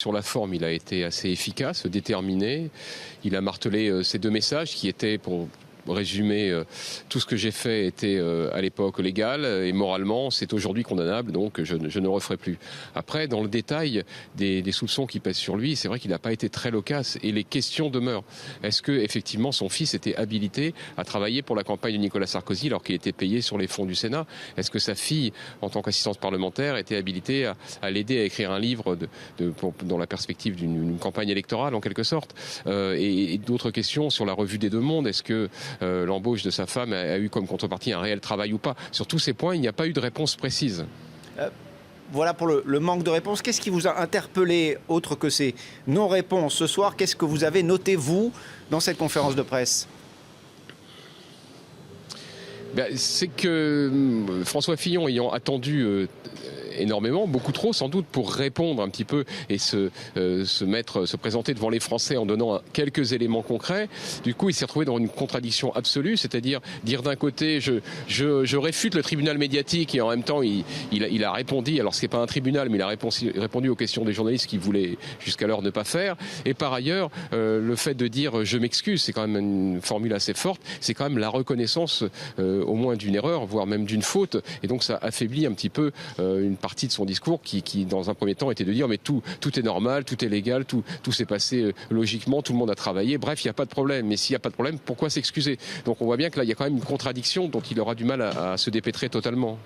Sur la forme, il a été assez efficace, déterminé. Il a martelé ces deux messages qui étaient, pour résumer, tout ce que j'ai fait était à l'époque légal et moralement c'est aujourd'hui condamnable, donc je ne referai plus. Après, dans le détail des soupçons qui pèsent sur lui, c'est vrai qu'il n'a pas été très loquace et les questions demeurent. Est-ce que effectivement son fils était habilité à travailler pour la campagne de Nicolas Sarkozy alors qu'il était payé sur les fonds du Sénat? Est-ce que sa fille, en tant qu'assistante parlementaire, était habilitée à l'aider à écrire un livre dans la perspective d'une campagne électorale en quelque sorte? Et d'autres questions sur la revue des Deux Mondes. Est-ce que l'embauche de sa femme a eu comme contrepartie un réel travail ou pas? Sur tous ces points, il n'y a pas eu de réponse précise. Voilà pour le manque de réponse. Qu'est-ce qui vous a interpellé, autre que ces non-réponses ce soir? Qu'est-ce que vous avez noté, vous, dans cette conférence de presse? C'est que François Fillon, ayant attendu énormément, beaucoup trop sans doute, pour répondre un petit peu et se présenter devant les Français en donnant quelques éléments concrets. Du coup, il s'est retrouvé dans une contradiction absolue, c'est-à-dire dire d'un côté je réfute le tribunal médiatique et en même temps il a répondu, alors ce n'est pas un tribunal, mais il a répondu aux questions des journalistes qu'il voulait jusqu'alors ne pas faire. Et par ailleurs, le fait de dire je m'excuse, c'est quand même une formule assez forte, c'est quand même la reconnaissance au moins d'une erreur, voire même d'une faute. Et donc ça affaiblit un petit peu une partie de son discours qui, dans un premier temps, était de dire mais tout est normal, tout est légal, tout s'est passé logiquement, tout le monde a travaillé, bref, il n'y a pas de problème. Mais s'il n'y a pas de problème, pourquoi s'excuser? Donc on voit bien que là, il y a quand même une contradiction dont il aura du mal à se dépêtrer totalement.